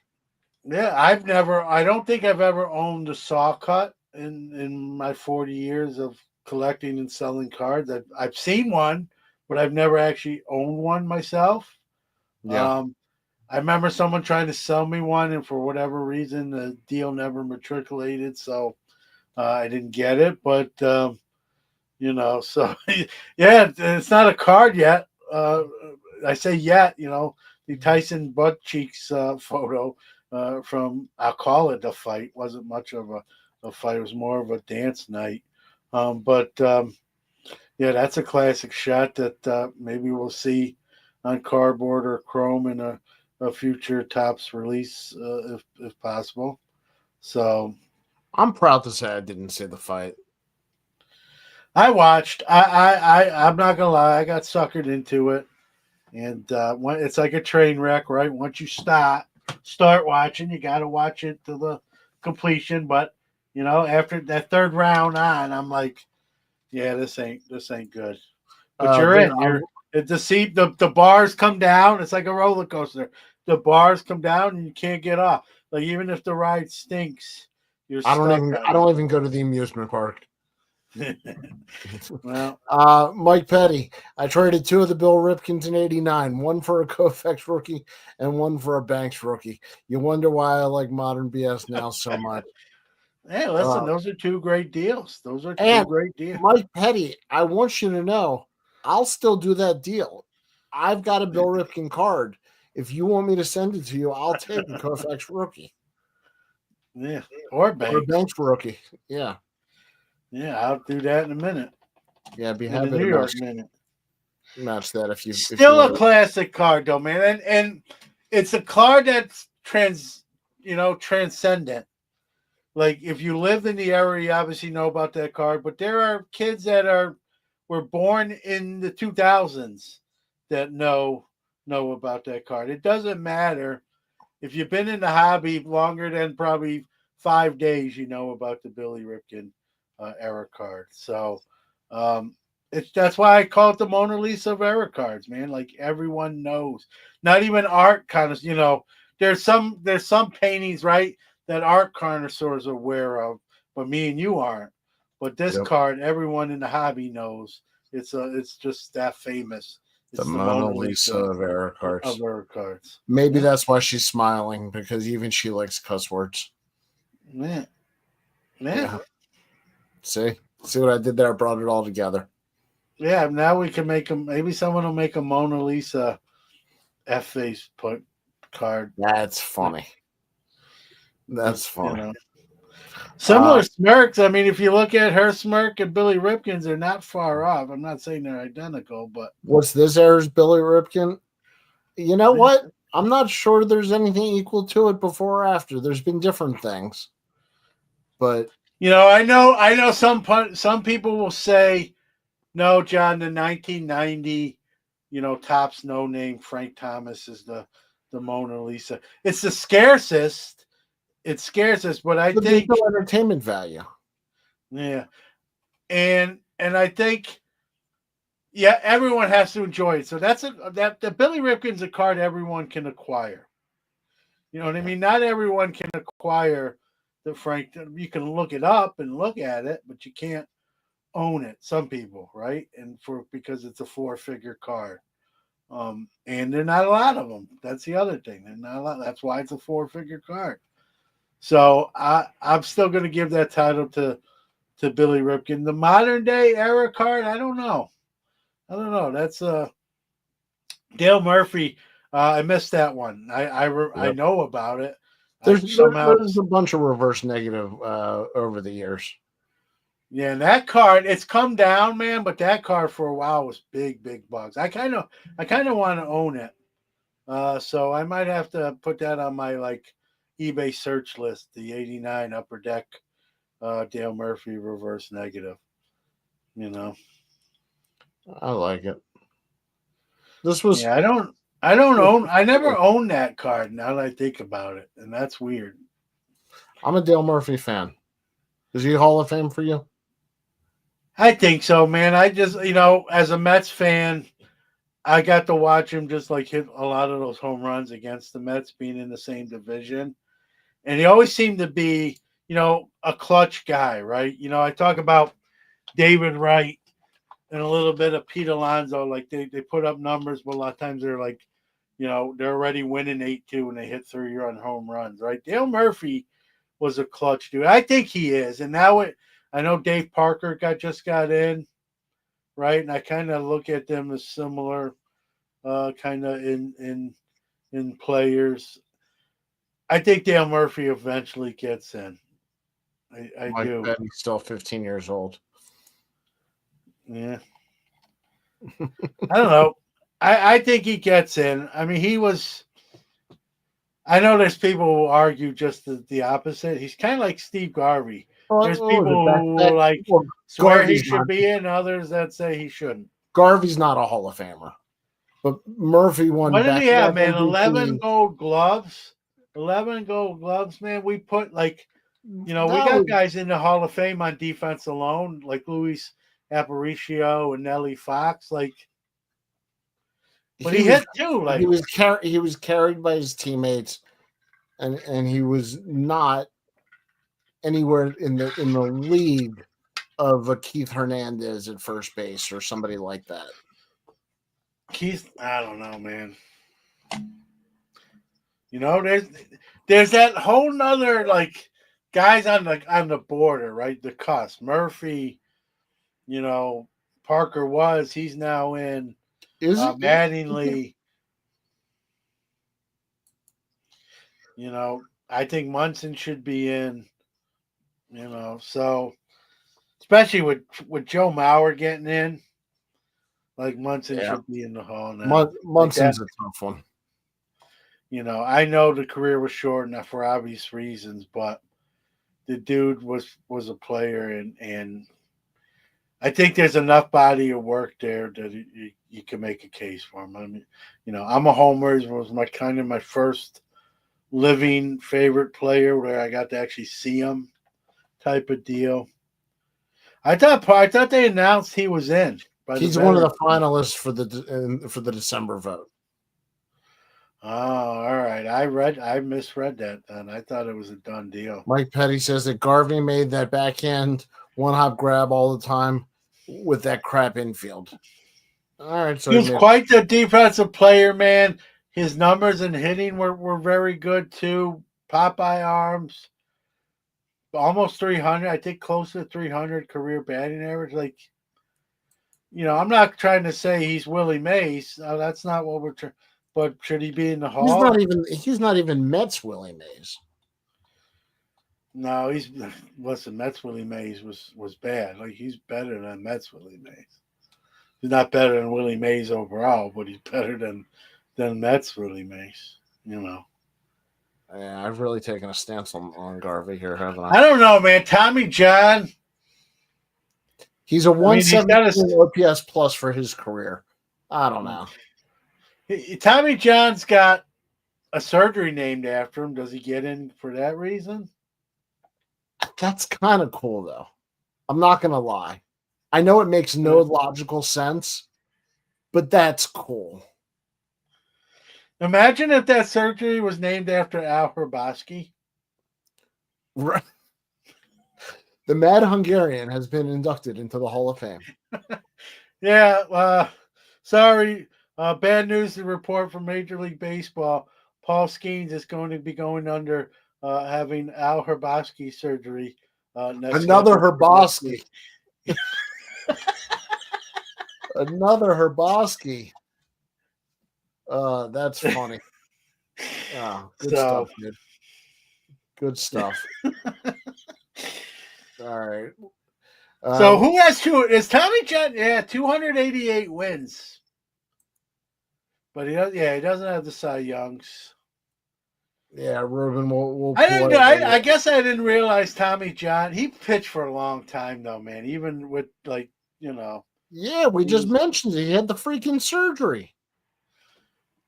Yeah, I don't think I've ever owned a saw cut in my 40 years of collecting and selling cards. I've seen one, but I've never actually owned one myself. Yeah. I remember someone trying to sell me one, and for whatever reason, the deal never matriculated, so I didn't get it. But so yeah, it's not a card yet. I say yet. The Tyson butt cheeks photo from, I'll call it the fight, wasn't much of a fight. It was more of a dance night. Yeah, that's a classic shot that maybe we'll see on cardboard or chrome in a future Topps release, if possible. So, I'm proud to say I didn't see the fight. I watched. I'm not gonna lie. I got suckered into it, and it's like a train wreck, right? Once you start watching, you got to watch it to the completion. But after that third round on, I'm like, yeah, this ain't good. But you're in. The bars come down. It's like a roller coaster. The bars come down and you can't get off. Like, even if the ride stinks, you're stuck. I don't even go to the amusement park. Well, Mike Petty, I traded 2 of the Bill Ripkins in '89, one for a Koufax rookie and one for a Banks rookie. You wonder why I like modern BS now so much. Hey, listen, those are 2 great deals. Those are 2 great deals. Mike Petty, I want you to know I'll still do that deal. I've got a Bill Ripken card. If you want me to send it to you, I'll take a Koufax rookie. Yeah, or Or a Banks. Banks rookie. Yeah. Yeah, I'll do that in a minute. Yeah, I'd be In happy the to New York minute. match that if you Still a want. classic card though, man. And it's a card that's transcendent. Like if you lived in the area, you obviously know about that card. But there are kids that were born in the 2000s that know about that card. It doesn't matter if you've been in the hobby longer than probably 5 days. You know about the Billy Ripken era card. So that's why I call it the Mona Lisa of era cards, man. Like everyone knows. Not even art kind of, there's some paintings, right, that art connoisseurs are aware of, but me and you aren't. But this Yep. card, everyone in the hobby knows. It's just that famous. The It's the Mona Mona Lisa Lisa of error cards. of era cards. Maybe Yeah. that's why she's smiling, because even she likes cuss words. Yeah. Yeah. See what I did there? I brought it all together. Yeah, now we can make them. Maybe someone will make a Mona Lisa F face put card. That's funny. That's funny. Similar smirks. I mean, if you look at her smirk and Billy Ripken's, they're not far off. I'm not saying they're identical, but what's this era's Billy Ripken? You know what? I'm not sure there's anything equal to it before or after. There's been different things, but I know some people will say, no, John, the 1990, tops no name Frank Thomas is the Mona Lisa. It's the scarcest. It scares us, but I there's think no entertainment value. yeah, and I think yeah, everyone has to enjoy it. So that the Billy Ripken's a card everyone can acquire. You know what I mean? Not everyone can acquire the Frank. You can look it up and look at it, but you can't own it. Some people, right? And because it's a 4-figure card. And there are not a lot of them. That's the other thing. There's not a lot. That's why it's a 4-figure card. So I'm still going to give that title to Billy Ripken. The modern day era card, I don't know. That's Dale Murphy. I missed that one. I know about it. There's a bunch of reverse negative over the years. Yeah, and that card, it's come down, man. But that card for a while was big bucks. I kind of want to own it. So I might have to put that on my eBay search list. The '89 Upper Deck Dale Murphy reverse negative. I like it. This was I don't own. I never owned that card. Now that I think about it, and that's weird. I'm a Dale Murphy fan. Is he Hall of Fame for you? I think so, man. I just as a Mets fan, I got to watch him just hit a lot of those home runs against the Mets, being in the same division, and he always seemed to be a clutch guy, right? I talk about David Wright and a little bit of Pete Alonso. Like they put up numbers, but a lot of times they're they're already winning 8-2 and they hit 3-run home runs, right? Dale Murphy was a clutch dude. I think he is. And now I know Dave Parker just got in, right? And I kind of look at them as similar kind of in players. I think Dale Murphy eventually gets in. I do. Bet he's still 15 years old. Yeah. I don't know. I think he gets in. I mean, he was. I know there's people who argue just the opposite. He's kind of like Steve Garvey. There's people who swear he should be in, others that say he shouldn't. Garvey's not a Hall of Famer, but Murphy won. What did he have, man? 11 gold gloves. 11 gold gloves, man. We put we got guys in the Hall of Fame on defense alone, like Luis Aparicio and Nellie Fox, but he hit too. He was carried by his teammates, and he was not anywhere in the league of a Keith Hernandez at first base or somebody like that. Keith, I don't know, man. There's that whole nother guys on the border, right? The cusp. Murphy, Parker was. He's now in Is it? Mattingly. I think Munson should be in. So especially with Joe Mauer getting in, like Munson Yeah. should be in the hall now. Like that, Munson's a tough one. I know the career was short enough for obvious reasons, but the dude was a player, and I think there's enough body of work there that you can make a case for him. I mean, I'm a homer. It was my first living favorite player where I got to actually see him, type of deal. I thought they announced he was in. He's one of the finalists for the December vote. Oh, all right. I misread that then. I thought it was a done deal. Mike Petty says that Garvey made that backhand one-hop grab all the time with that crap infield. All right, so he was quite the defensive player, man. His numbers and hitting were very good too. Popeye arms, almost 300. I think close to 300 career batting average. Like, I'm not trying to say he's Willie Mays. That's not what we're trying. But should he be in the hall? He's not even Mets Willie Mays. No, Mets Willie Mays was bad. Like, he's better than Mets Willie Mays. He's not better than Willie Mays overall, but he's better than Mets Willie Mays. Yeah, I've really taken a stance on Garvey here, haven't I? I don't know, man. Tommy John. He's a 117 OPS plus for his career. I don't know. Tommy John's got a surgery named after him. Does he get in for that reason? That's kind of cool, though. I'm not going to lie. I know it makes no logical sense, but that's cool. Imagine if that surgery was named after Al Hrabosky. Right. The Mad Hungarian has been inducted into the Hall of Fame. Yeah. Sorry. Bad news to report from Major League Baseball. Paul Skeens is going to be going under having Al Hrabosky surgery. Another Hrabosky. Another Hrabosky. That's funny. Good stuff, dude. Good stuff. All right. So who has two? Is Tommy John? Yeah, 288 wins. But he doesn't have the Cy Youngs. Yeah, Ruben will I guess I didn't realize Tommy John. He pitched for a long time though, man. Even with Yeah, we just mentioned it. He had the freaking surgery.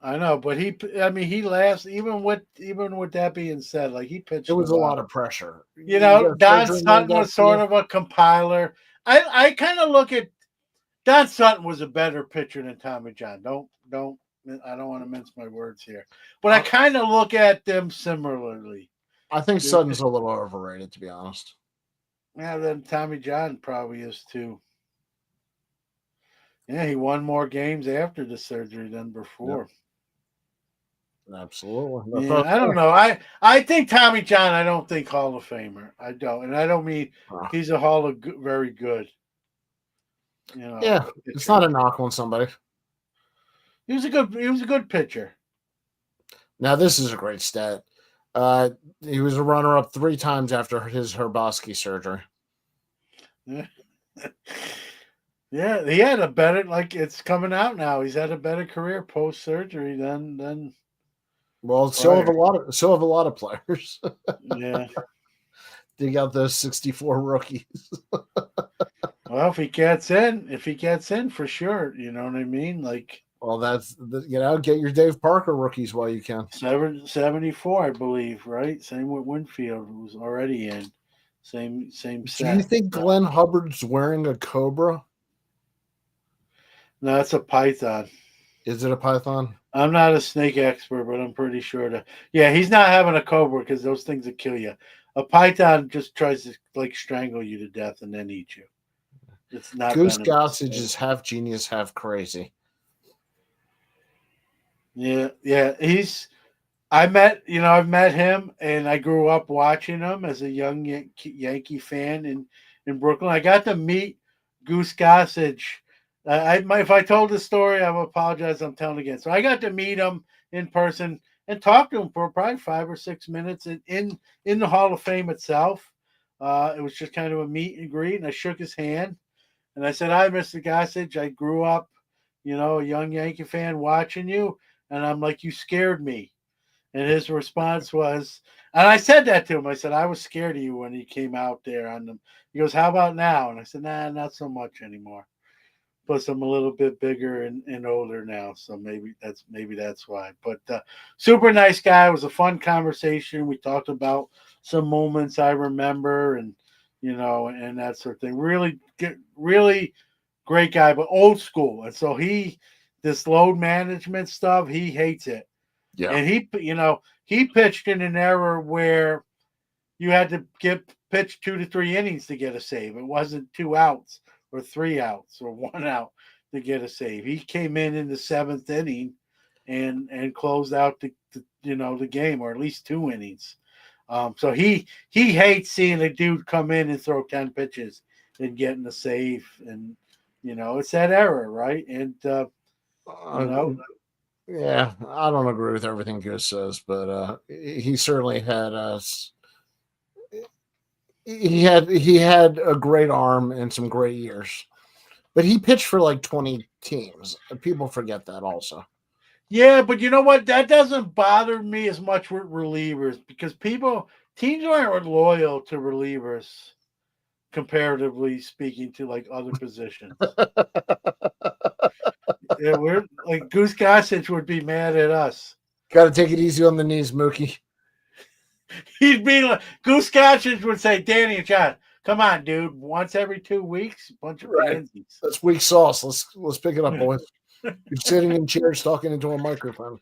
I know, but he lasts even with that being said, like he pitched. It was a lot of pressure. Don Sutton was sort of a compiler. I kind of look at Don Sutton was a better pitcher than Tommy John. I don't want to mince my words here, but I kind of look at them similarly. I think Sutton's a little overrated, to be honest. Yeah, then Tommy John probably is too. Yeah, he won more games after the surgery than before. Yep. Absolutely. Yeah, I don't know. I think Tommy John. I don't think Hall of Famer. I don't, and I don't mean he's a Hall of very good. Yeah, it's not a knock on somebody. He was a good pitcher. Now this is a great stat. He was a runner-up 3 times after his Hrabosky surgery. Yeah. Yeah, he had a better, it's coming out now. He's had a better career post surgery than. Well, so have a lot of players. Yeah. Dig out those 64 rookies. Well, if he gets in for sure, you know what I mean? Well, that's get your Dave Parker rookies while you can. 74, I believe, right? Same with Winfield, who was already in. Same set. Do you think Glenn Hubbard's wearing a cobra? No, it's a python. Is it a python? I'm not a snake expert, but I'm pretty sure that. Yeah, he's not having a cobra because those things will kill you. A python just tries to strangle you to death and then eat you. It's not. Goose Gossage is half genius, half crazy. Yeah. I've met him, and I grew up watching him as a young Yankee fan in Brooklyn. I got to meet Goose Gossage If I told the story, I apologize. I'm telling again. So I got to meet him in person and talk to him for probably 5 or 6 minutes in the Hall of Fame itself. It was just kind of a meet and greet, and I shook his hand and I said, "Hi, Mr. Gossage. I grew up, a young Yankee fan watching you, and I'm like, you scared me." And his response was, and I said that to him. I said, "I was scared of you when you came out there on them." He goes, "How about now?" And I said, "Nah, not so much anymore." Plus, I'm a little bit bigger and older now, so maybe that's why. But super nice guy. It was a fun conversation. We talked about some moments I remember, and that sort of thing. Really great guy, but old school. And so this load management stuff, he hates it. Yeah. And he pitched in an era where you had to get pitch 2 to 3 innings to get a save. It wasn't 2 outs or 3 outs or 1 out to get a save. He came in the seventh inning and closed out the game, or at least 2 innings. So he hates seeing a dude come in and throw 10 pitches and getting a save, and it's that era, right? And you Uh, know, yeah, I don't agree with everything Goose says, but he certainly had he had a great arm and some great years. But he pitched for like 20 teams. People forget that also. yeah, but you know what? That doesn't bother me as much with relievers because teams aren't loyal to relievers comparatively speaking to like other positions. Yeah, we're like Goose Gossage would be mad at us. Got to take it easy on the knees, Mookie. He'd be like Goose Gossage would say, "Danny and John, come on, dude. Once every 2 weeks, bunch of Right. pansies." That's weak sauce. Let's pick it up, boys. You're sitting in chairs talking into a microphone.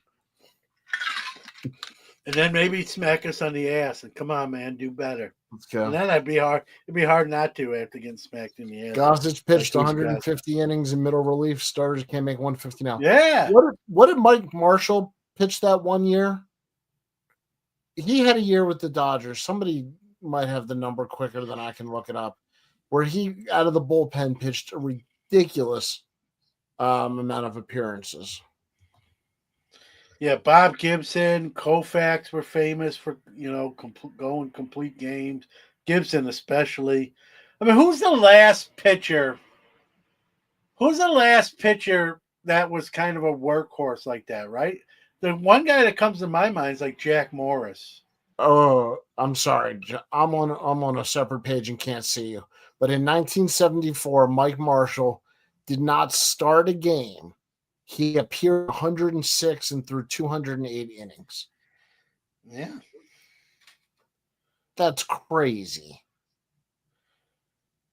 And then maybe he'd smack us on the ass and come on, man, do better. Let's And go. then I'd be hard. It'd be hard not to after getting smacked in the ass Gossage like pitched Goose Gossage. 150 innings in middle relief. Starters can't make 150 now. Yeah. What did Mike Marshall pitch that one year? He had a year with the Dodgers. Somebody might have the number quicker than I can look it up. Where he out of the bullpen pitched a ridiculous amount of appearances. Yeah, Bob Gibson, Koufax were famous for going complete games. Gibson especially. I mean, who's the last pitcher? Who's the last pitcher that was kind of a workhorse like that? Right. The one guy that comes to my mind is like Jack Morris. Oh, I'm sorry. I'm on a separate page and can't see you. But in 1974, Mike Marshall did not start a game. He appeared 106 and threw 208 innings. Yeah. That's crazy.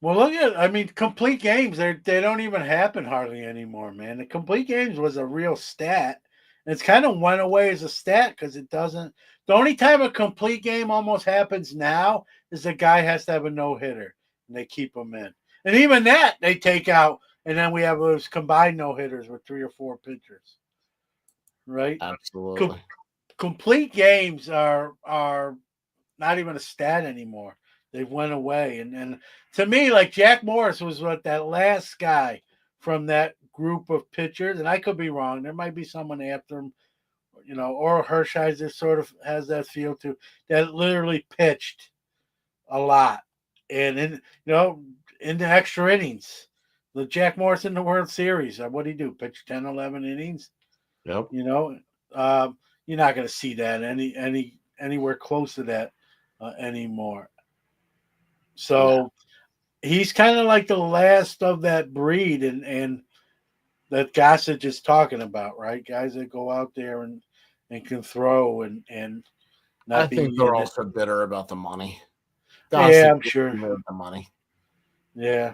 Well, look at I mean, complete games. They don't even happen hardly anymore, man. The complete games was a real stat. And it's kind of went away as a stat because it doesn't. The only time a complete game almost happens now is the guy has to have a no hitter, and they keep him in. And even that they take out, and then we have those combined no hitters with 3 or 4 pitchers, right? Com- Absolutely. complete games are not even a stat anymore. They've went away. And to me, like Jack Morris was what that last guy from that group of pitchers, and I could be wrong. There might be someone after him, or Hershiser sort of has that feel too, that literally pitched a lot. And in the extra innings. The Jack Morris in the World Series, what did he do? Pitch 10, 11 innings? Yep. You know, you're not going to see that anywhere close to that anymore. Yeah. So he's kind of like the last of that breed, and that Gossage is talking about, right? Guys that go out there and can throw and I not think be they're in it. also bitter about the money. Yeah, Gossett I'm sure. the money. Yeah,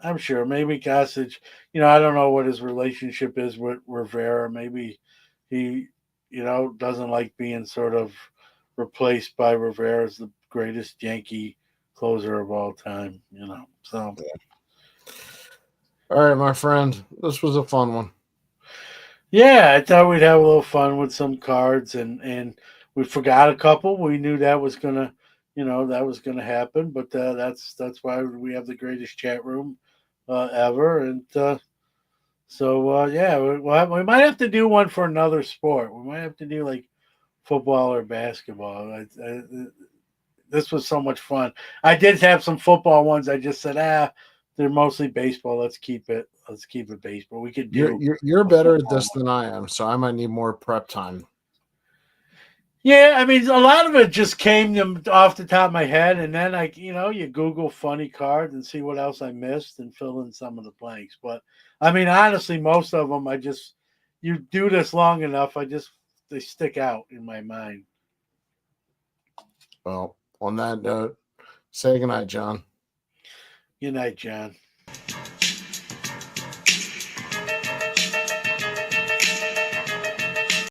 I'm sure. Maybe Gossage. I don't know what his relationship is with Rivera. Maybe he, doesn't like being sort of replaced by Rivera as the greatest Yankee closer of all time. So. All right, my friend. This was a fun one. Yeah, I thought we'd have a little fun with some cards, and we forgot a couple. We knew that was gonna happen, but that's why we have the greatest chat room ever, and So yeah, we might have to do one for another sport. We might have to do like football or basketball. This was so much fun. I did have some football ones. I just said, they're mostly baseball. Let's keep it. Let's keep it baseball. We could You're do you're, you're a better at football this one. than I am, so I might need more prep time. Yeah, I mean, a lot of it just came off the top of my head, and then you Google funny cards and see what else I missed and fill in some of the blanks. But I mean, honestly, most of them, you do this long enough, they stick out in my mind. Well, on that note, say goodnight, John. Good night, John.